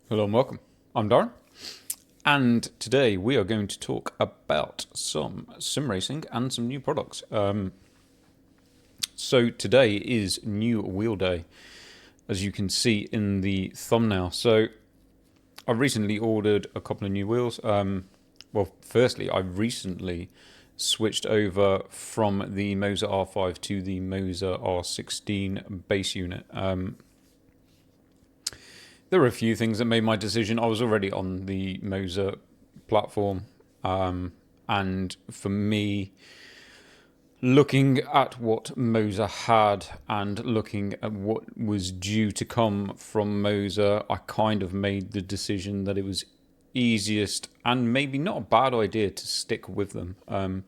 Hello and welcome. I'm Darren, and today we are going to talk about some sim racing and some new products. So today is New Wheel Day, as you can see in the thumbnail. So I recently ordered a couple of new wheels. Well, firstly, I recently switched over from the MOZA R5 to the MOZA R16 base unit. There were a few things that made my decision. I was already on the MOZA platform, and for me, looking at what MOZA had and looking at what was due to come from MOZA, I kind of made the decision that it was easiest and maybe not a bad idea to stick with them.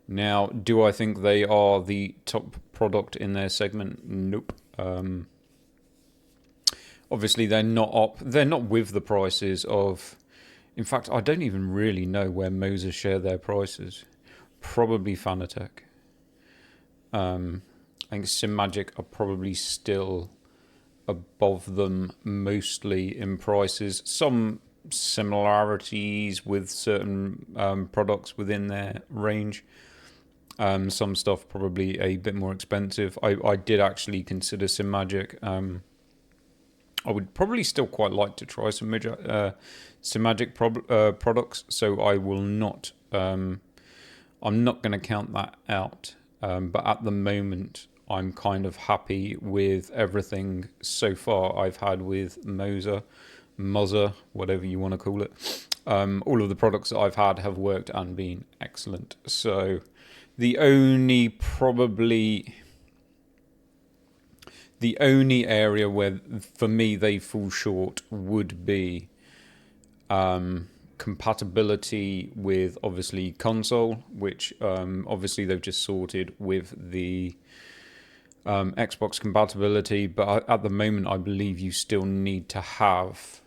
Now, do I think they are the top product in their segment? Nope. Obviously, they're not up. They're not with the prices of. In fact, I don't even really know where MOZA share their prices. Probably Fanatec. I think SIMAGIC are probably still above them, mostly in prices. Some similarities with certain products within their range. Some stuff probably a bit more expensive. I did actually consider SIMAGIC. I would probably still quite like to try some SIMAGIC products, so I will not. I'm not going to count that out. But at the moment, I'm kind of happy with everything so far I've had with MOZA, whatever you want to call it. All of the products that I've had have worked and been excellent. So the only area where, for me, they fall short would be compatibility with, obviously, console, which obviously they've just sorted with the Xbox compatibility. But at the moment, I believe you still need to have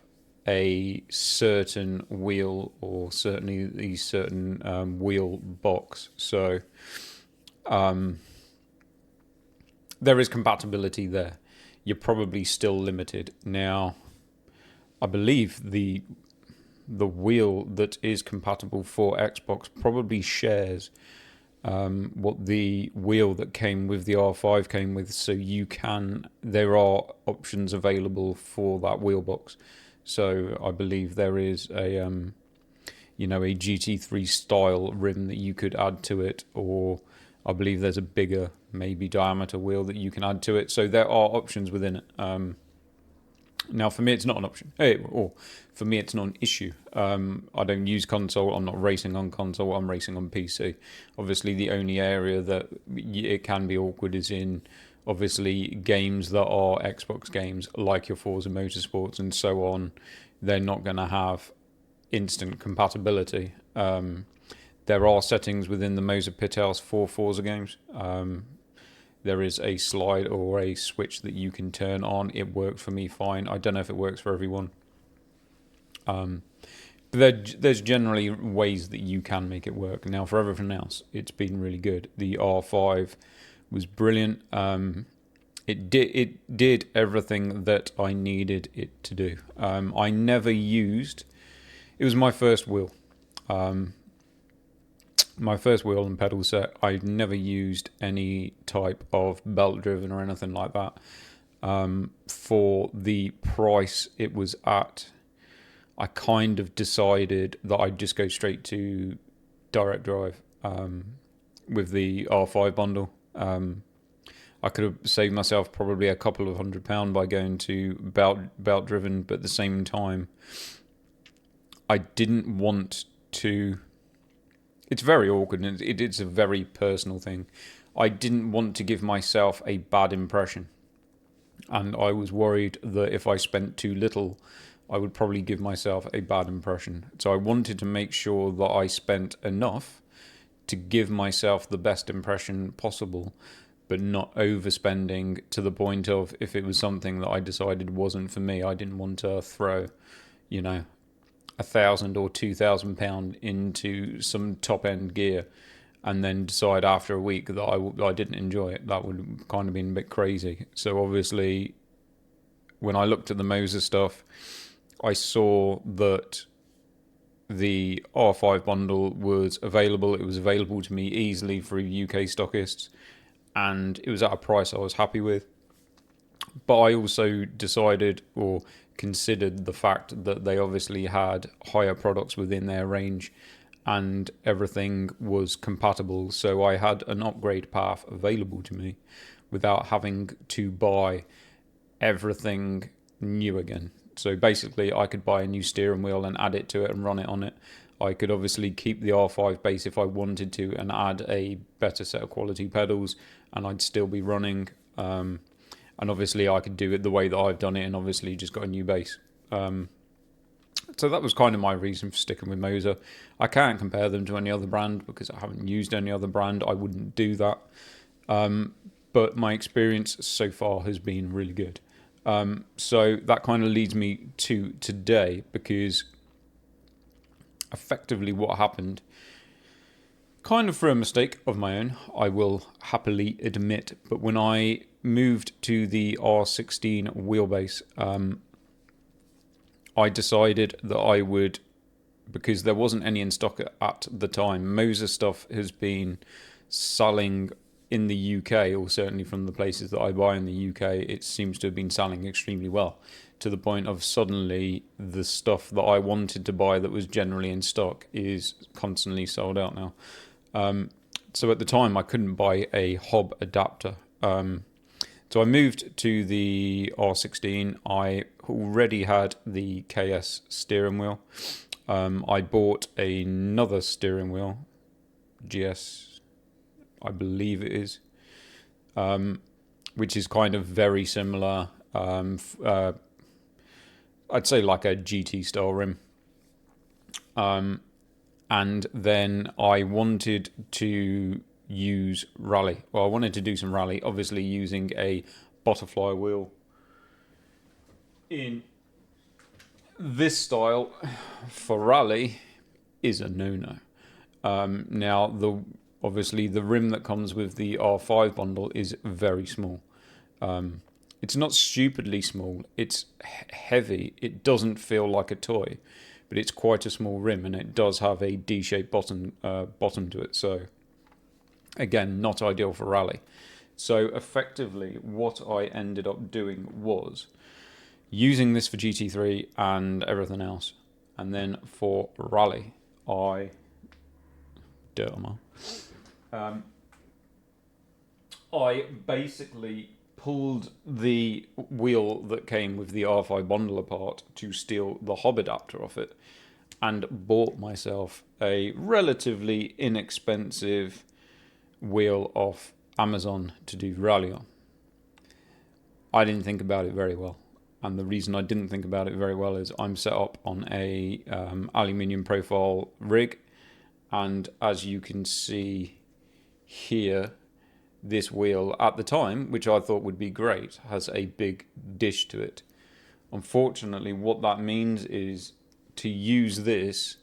a certain wheel or certainly the certain wheel box. So there is compatibility there. You're probably still limited. Now, I believe the wheel that is compatible for Xbox probably shares what the wheel that came with the R5 came with. So there are options available for that wheel box. So I believe there is a GT3 style rim that you could add to it, or I believe there's a bigger, maybe diameter wheel that you can add to it. So there are options within it. Now, for me, it's not an option. Or for me, it's not an issue. I don't use console. I'm not racing on console. I'm racing on PC. Obviously, the only area that it can be awkward is in, obviously, games that are Xbox games, like your Forza Motorsports and so on. They're not going to have instant compatibility. There are settings within the MOZA Pithouse for Forza games. There is a slide or a switch that you can turn on. It worked for me fine. I don't know if it works for everyone. But there's generally ways that you can make it work. Now, for everything else, it's been really good. The R5 was brilliant. It did everything that I needed it to do. I never used. It was my first wheel. My first wheel and pedal set. I've never used any type of belt driven or anything like that. For the price it was at, I kind of decided that I'd just go straight to direct drive with the R5 bundle. I could have saved myself probably a couple of £100 by going to belt driven, but at the same time, I didn't want to. It's very awkward, and it's a very personal thing. I didn't want to give myself a bad impression, and I was worried that if I spent too little, I would probably give myself a bad impression. So I wanted to make sure that I spent enough to give myself the best impression possible, but not overspending to the point of, if it was something that I decided wasn't for me, I didn't want to throw, £1,000 or £2,000 into some top end gear and then decide after a week that I didn't enjoy it. That would have kind of been a bit crazy. So obviously, when I looked at the MOZA stuff, I saw that the R5 bundle was available. It was available to me easily through UK stockists, and it was at a price I was happy with. But I also decided or considered the fact that they obviously had higher products within their range and everything was compatible. So I had an upgrade path available to me without having to buy everything new again. So basically I could buy a new steering wheel and add it to it and run it on it. I could obviously keep the R5 base if I wanted to and add a better set of quality pedals, and I'd still be running. And obviously I could do it the way that I've done it and obviously just got a new base. So that was kind of my reason for sticking with MOZA. I can't compare them to any other brand because I haven't used any other brand. I wouldn't do that. But my experience so far has been really good. So that kind of leads me to today, because effectively what happened, kind of through a mistake of my own, I will happily admit, but when I moved to the R16 wheelbase, I decided that I would, because there wasn't any in stock at the time. MOZA stuff has been selling in the UK, or certainly from the places that I buy in the UK, it seems to have been selling extremely well, to the point of suddenly the stuff that I wanted to buy that was generally in stock is constantly sold out now. So at the time I couldn't buy a hob adapter. So I moved to the R16. I already had the KS steering wheel. I bought another steering wheel, GS, I believe it is, which is kind of very similar. I'd say like a GT style rim. And then I wanted to use rally. Well, I wanted to do some rally, obviously using a butterfly wheel in this style for rally is a no-no. Now, obviously the rim that comes with the R5 bundle is very small. It's not stupidly small, it's heavy. It doesn't feel like a toy, but it's quite a small rim, and it does have a D-shaped bottom to it. So again, not ideal for rally. So effectively what I ended up doing was using this for GT3 and everything else, and then for rally I basically pulled the wheel that came with the R5 bundle apart to steal the hob adapter off it, and bought myself a relatively inexpensive wheel off Amazon to do rally on. I didn't think about it very well, and the reason I didn't think about it very well is I'm set up on a aluminium profile rig, and as you can see here, this wheel at the time, which I thought would be great, has a big dish to it. Unfortunately, what that means is to use this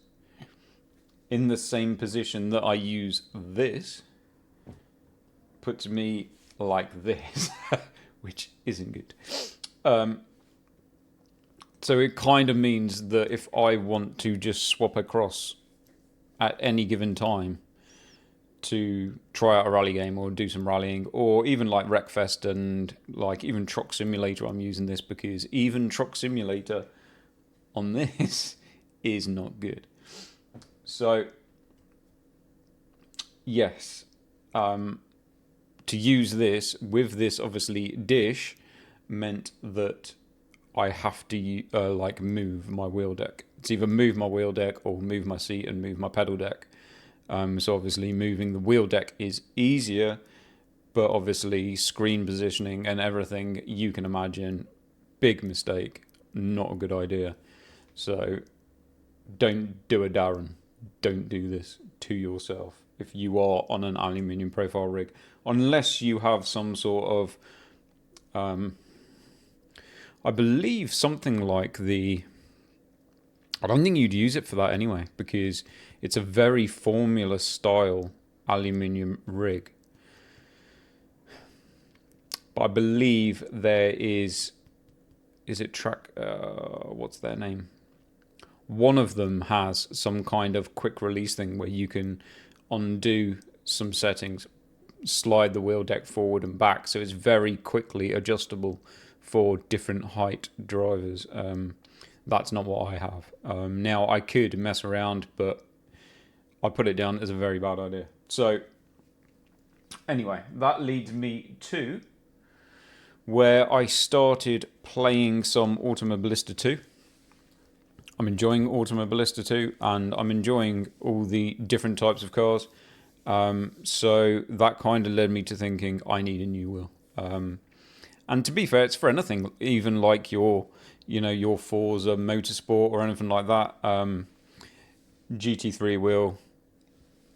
in the same position that I use this puts me like this, which isn't good. So it kind of means that if I want to just swap across at any given time to try out a rally game or do some rallying, or even like Wreckfest and like even Truck Simulator, I'm using this because even Truck Simulator on this is not good. So yes, to use this with this obviously dish meant that I have to like move my wheel deck. It's either move my wheel deck or move my seat and move my pedal deck. So obviously moving the wheel deck is easier, but obviously screen positioning and everything you can imagine, big mistake, not a good idea. So don't do it, Darren. Don't do this to yourself if you are on an aluminium profile rig, unless you have some sort of I believe something like I don't think you'd use it for that anyway, because it's a very Formula style aluminium rig. But I believe there is is it track, what's their name? One of them has some kind of quick release thing where you can undo some settings, slide the wheel deck forward and back, so it's very quickly adjustable for different height drivers. That's not what I have. Now, I could mess around, but I put it down as a very bad idea. So anyway, that leads me to where I started playing some Automobilista 2. I'm enjoying Automobilista 2, and I'm enjoying all the different types of cars. So that kind of led me to thinking I need a new wheel. And to be fair, it's for anything, even like your Forza Motorsport or anything like that. GT3 wheel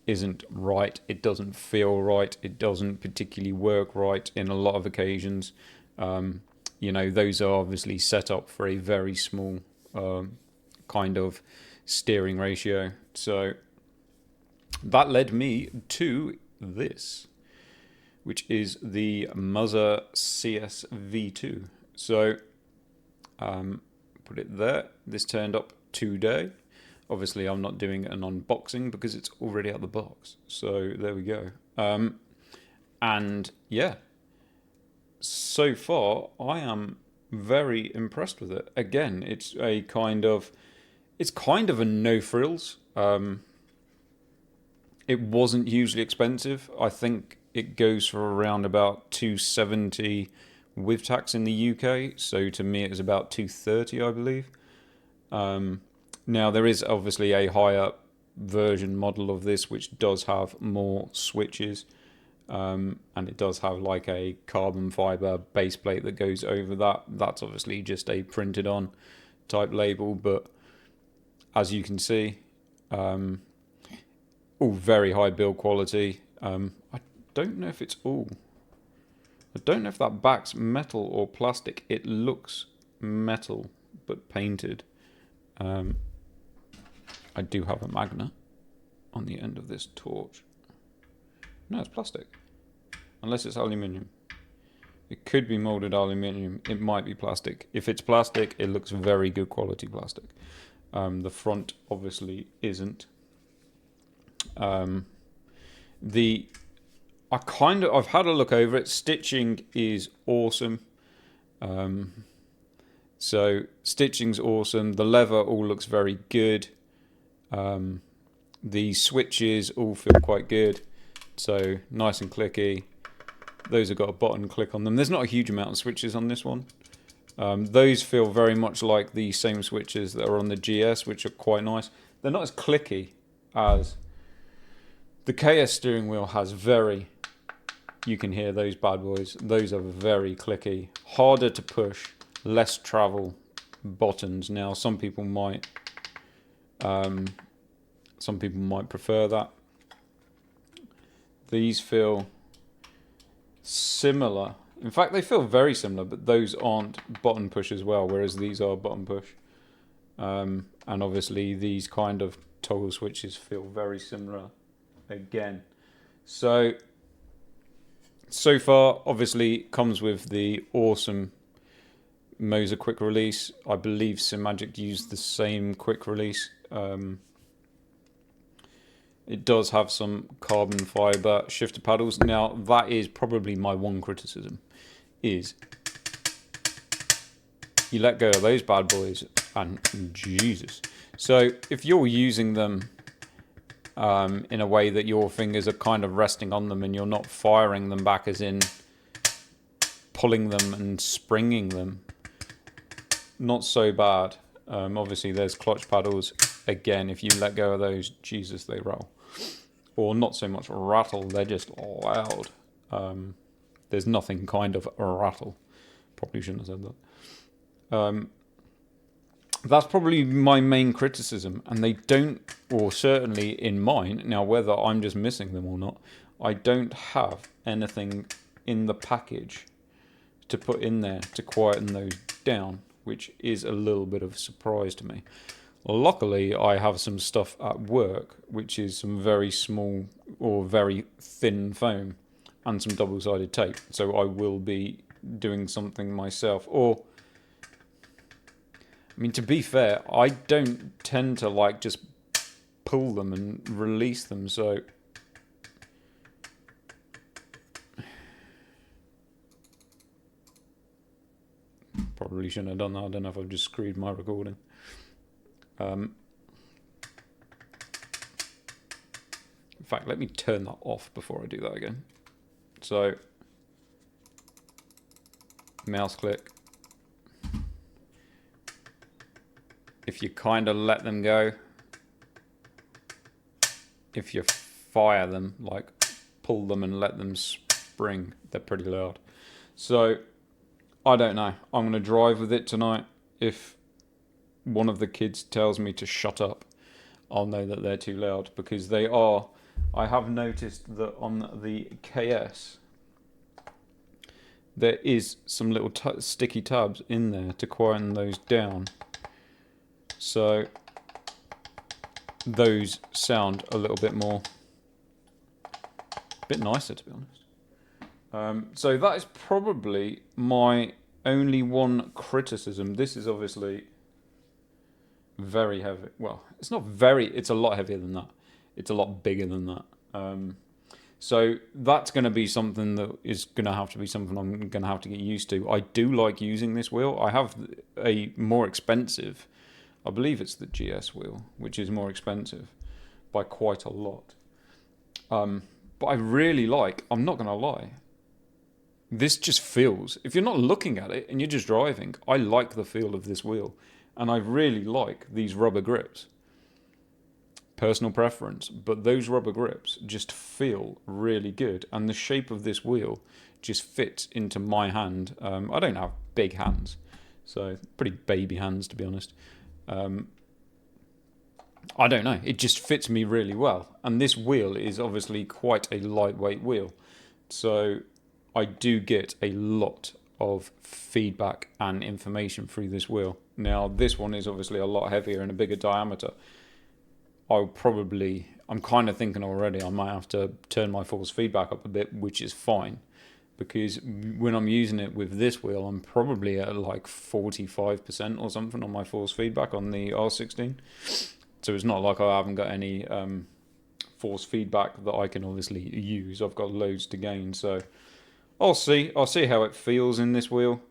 isn't right. It doesn't feel right. It doesn't particularly work right in a lot of occasions. Those are obviously set up for a very small kind of steering ratio. So that led me to this, which is the MOZA CS V2. So put it there. This turned up today. Obviously, I'm not doing an unboxing because it's already out of the box. So there we go. And yeah, so far I am very impressed with it. Again, it's kind of a no frills. It wasn't hugely expensive. I think it goes for around about $270 with tax in the UK. So to me, it was about $230, I believe. Now, there is obviously a higher version model of this, which does have more switches. And it does have like a carbon fiber base plate that goes over that. That's obviously just a printed on type label. But as you can see, all very high build quality. I don't know if it's all. I don't know if that back's metal or plastic. It looks metal, but painted. I do have a magnet on the end of this torch. No, it's plastic. Unless it's aluminium. It could be molded aluminium. It might be plastic. If it's plastic, it looks very good quality plastic. The front obviously isn't. I've had a look over it. Stitching is awesome. So stitching's awesome. The leather all looks very good. The switches all feel quite good. So nice and clicky. Those have got a button click on them. There's not a huge amount of switches on this one. Those feel very much like the same switches that are on the GS, which are quite nice. They're not as clicky as the KS steering wheel has. You can hear those bad boys. Those are very clicky, harder to push, less travel buttons. Now, some people might prefer that. These feel similar. In fact, they feel very similar, but those aren't button push as well, whereas these are button push. And obviously, these kind of toggle switches feel very similar again. So far, obviously, comes with the awesome MOZA quick release. I believe SIMAGIC used the same quick release. It does have some carbon fiber shifter paddles. Now, that is probably my one criticism, is you let go of those bad boys and Jesus. So if you're using them in a way that your fingers are kind of resting on them and you're not firing them back, as in pulling them and springing them, not so bad. Obviously, there's clutch paddles. Again, if you let go of those, Jesus, they roll. Or not so much rattle, they're just loud. There's nothing kind of rattle. Probably shouldn't have said that. That's probably my main criticism, and they don't, or certainly in mine, now whether I'm just missing them or not, I don't have anything in the package to put in there to quieten those down, which is a little bit of a surprise to me. Luckily, I have some stuff at work, which is some very small or very thin foam and some double-sided tape. So I will be doing something myself, or I mean, to be fair, I don't tend to like just pull them and release them, so probably shouldn't have done that. I don't know if I've just screwed my recording. In fact, let me turn that off before I do that again. So, mouse click. If you kind of let them go, if you fire them, like pull them and let them spring, they're pretty loud. So, I don't know. I'm going to drive with it tonight. If one of the kids tells me to shut up, I'll know that they're too loud, because they are. I have noticed that on the KS, there is some little sticky tabs in there to quieten those down. So those sound a little bit more, a bit nicer, to be honest. So that is probably my only one criticism. This is obviously very heavy. Well, it's not very, it's a lot heavier than that. It's a lot bigger than that. So that's going to be something that is going to have to be something I'm going to have to get used to. I do like using this wheel. I have a more expensive, I believe it's the GS wheel, which is more expensive by quite a lot. But I really like, I'm not going to lie, this just feels, if you're not looking at it and you're just driving, I like the feel of this wheel. And I really like these rubber grips. Personal preference, but those rubber grips just feel really good, and the shape of this wheel just fits into my hand. I don't have big hands, so pretty baby hands, to be honest. I don't know, it just fits me really well, and this wheel is obviously quite a lightweight wheel, so I do get a lot of feedback and information through this wheel. Now this one is obviously a lot heavier and a bigger diameter. I'm kind of thinking already I might have to turn my force feedback up a bit, which is fine, because when I'm using it with this wheel, I'm probably at like 45% or something on my force feedback on the R16. So it's not like I haven't got any force feedback that I can obviously use. I've got loads to gain, so I'll see how it feels in this wheel.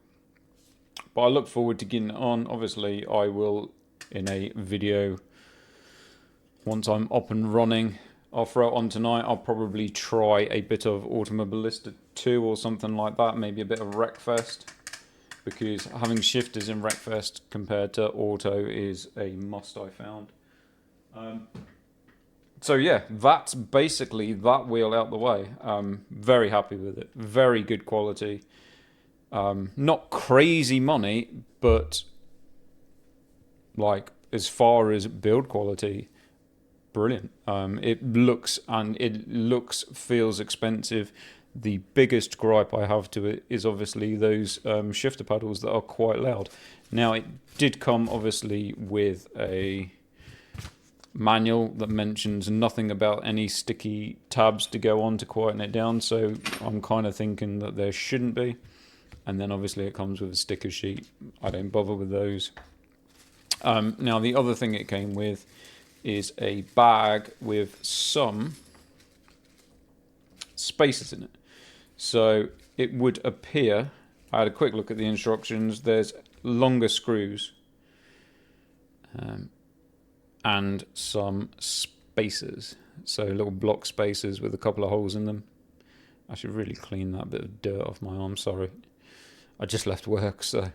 But I look forward to getting it on. Obviously, I will, in a video, once I'm up and running, I'll throw it on tonight. I'll probably try a bit of Automobilista 2 or something like that, maybe a bit of Wreckfest, because having shifters in Wreckfest compared to Auto is a must, I found. So yeah, that's basically that wheel out the way. Very happy with it. Very good quality. Not crazy money, but like as far as build quality, brilliant. It feels expensive. The biggest gripe I have to it is obviously those shifter paddles that are quite loud. Now it did come obviously with a manual that mentions nothing about any sticky tabs to go on to quieten it down, so I'm kind of thinking that there shouldn't be. And then obviously it comes with a sticker sheet. I don't bother with those. Now the other thing it came with is a bag with some spacers in it. So it would appear, I had a quick look at the instructions, there's longer screws and some spacers. So little block spacers with a couple of holes in them. I should really clean that bit of dirt off my arm, sorry. I just left work, so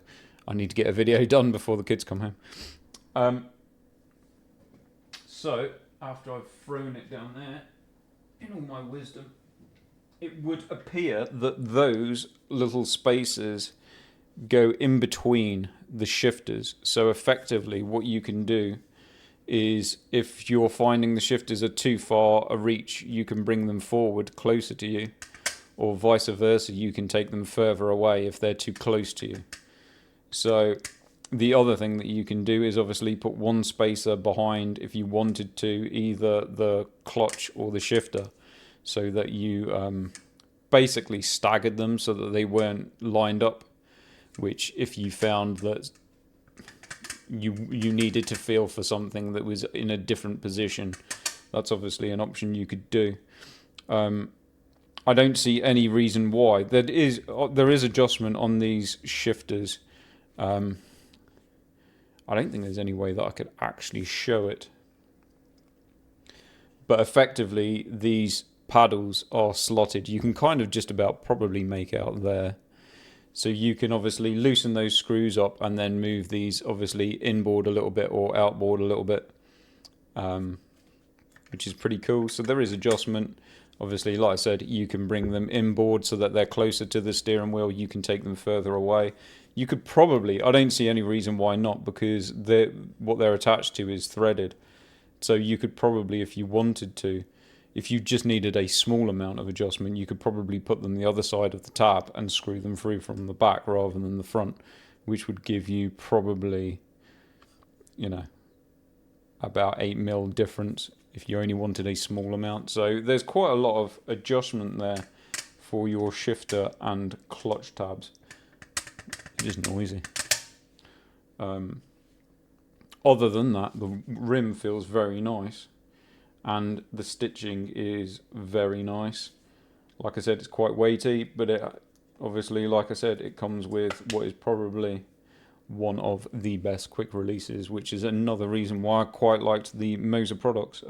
I need to get a video done before the kids come home. So, after I've thrown it down there, in all my wisdom, it would appear that those little spacers go in between the shifters. So effectively, what you can do is, if you're finding the shifters are too far a reach, you can bring them forward closer to you, or vice versa, you can take them further away if they're too close to you. So the other thing that you can do is obviously put one spacer behind, if you wanted to, either the clutch or the shifter, so that you basically staggered them so that they weren't lined up, which if you found that you needed to feel for something that was in a different position, that's obviously an option you could do. I don't see any reason why. There is adjustment on these shifters. I don't think there's any way that I could actually show it. But effectively, these paddles are slotted. You can kind of just about probably make out there. So you can obviously loosen those screws up and then move these obviously inboard a little bit or outboard a little bit, which is pretty cool. So there is adjustment. Obviously, like I said, you can bring them inboard so that they're closer to the steering wheel. You can take them further away. You could probably, I don't see any reason why not, because what they're attached to is threaded. So you could probably, if you wanted to, if you just needed a small amount of adjustment, you could probably put them the other side of the tab and screw them through from the back rather than the front, which would give you probably, you know, about 8mm difference if you only wanted a small amount. So there's quite a lot of adjustment there for your shifter and clutch tabs. It's just noisy. Other than that, the rim feels very nice and the stitching is very nice. Like I said, it's quite weighty, but it obviously, like I said, it comes with what is probably one of the best quick releases, which is another reason why I quite liked the MOZA products.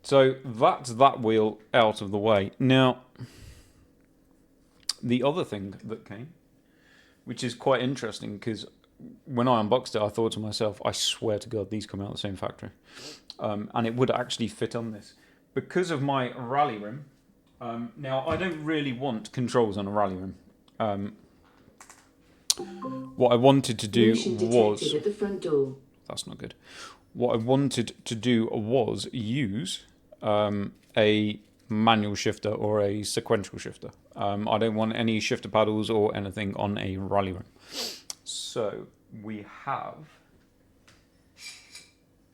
So that's that wheel out of the way. Now, the other thing that came, which is quite interesting, because when I unboxed it, I thought to myself, I swear to God, these come out of the same factory. And it would actually fit on this. Because of my rally rim, now I don't really want controls on a rally rim. What I wanted to do was... at the front door. That's not good. What I wanted to do was use a manual shifter or a sequential shifter. I don't want any shifter paddles or anything on a rally rim. So we have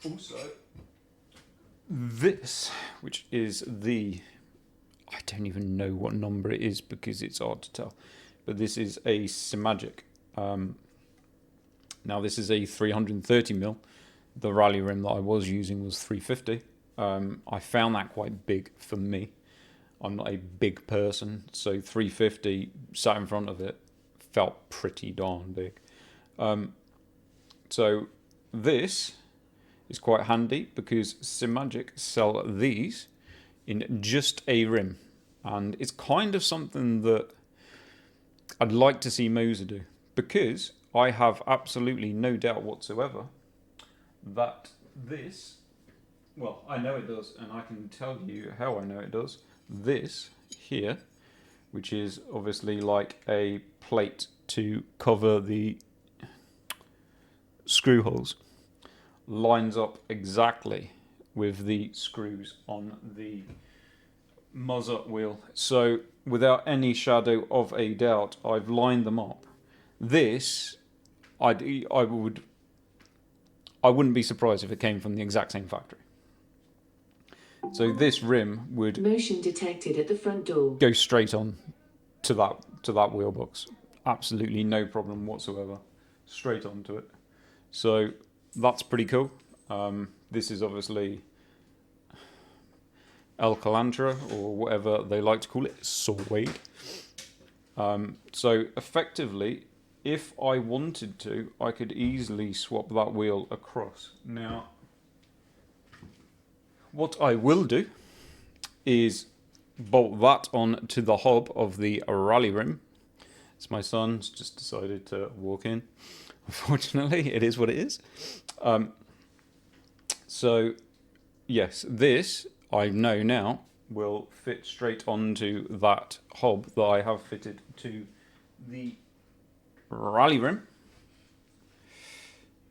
also this, which is the... I don't even know what number it is because it's hard to tell. But this is a SIMAGIC. Now this is a 330mm. The rally rim that I was using was 350. I found that quite big for me. I'm not a big person, so 350 sat in front of it felt pretty darn big. So this is quite handy because SIMAGIC sell these in just a rim, and it's kind of something that I'd like to see MOZA do, because I have absolutely no doubt whatsoever that this, well, I know it does, and I can tell you how I know it does. This here, which is obviously like a plate to cover the screw holes, lines up exactly with the screws on the MOZA wheel. So without any shadow of a doubt, I've lined them up. This, I wouldn't be surprised if it came from the exact same factory. So this rim would Motion detected at the front door. go straight on to that wheel box. Absolutely no problem whatsoever. Straight onto it. So that's pretty cool. This is obviously El Calantra, or whatever they like to call it, suede. So effectively, if I wanted to, I could easily swap that wheel across. Now, what I will do is bolt that on to the hub of the rally rim. It's my son's just decided to walk in. Unfortunately, it is what it is. So, yes, this, I know now, will fit straight onto that hub that I have fitted to the rally rim,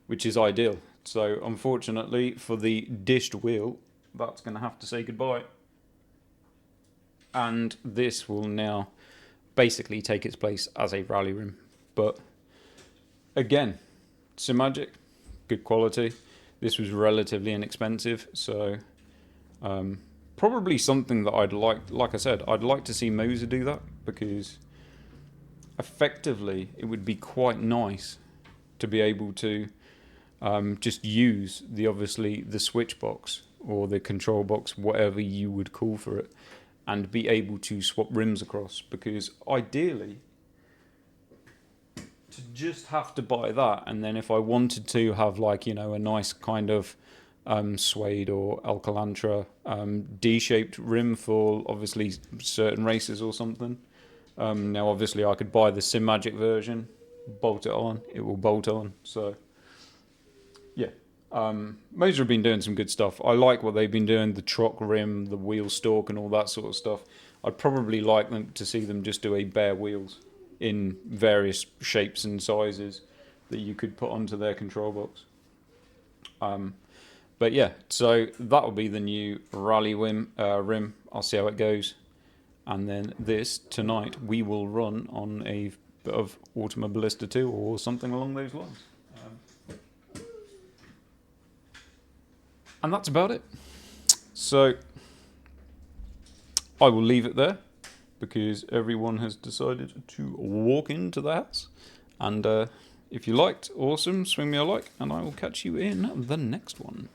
which is ideal. So, unfortunately, for the dished wheel, that's going to have to say goodbye. And this will now basically take its place as a rally rim. But again, SIMAGIC, good quality. This was relatively inexpensive, so probably something that I'd like I said, I'd like to see MOZA do that, because effectively it would be quite nice to be able to just use obviously the switch box or the control box, whatever you would call for it, and be able to swap rims across. Because ideally, to just have to buy that, and then if I wanted to have like, you know, a nice kind of suede or Alcantara D-shaped rim for obviously certain races or something. Now obviously I could buy the SIMAGIC version, bolt it on, it will bolt on. So yeah, MOZA have been doing some good stuff. I like what they've been doing, the truck rim, the wheel stalk and all that sort of stuff. I'd probably like them to see them just do a bare wheels in various shapes and sizes that you could put onto their control box. But yeah, so that will be the new rally rim. I'll see how it goes. And then this, tonight, we will run on a bit of Automobilista 2 or something along those lines. And that's about it. So I will leave it there because everyone has decided to walk into the house. And if you liked, awesome, swing me a like, and I will catch you in the next one.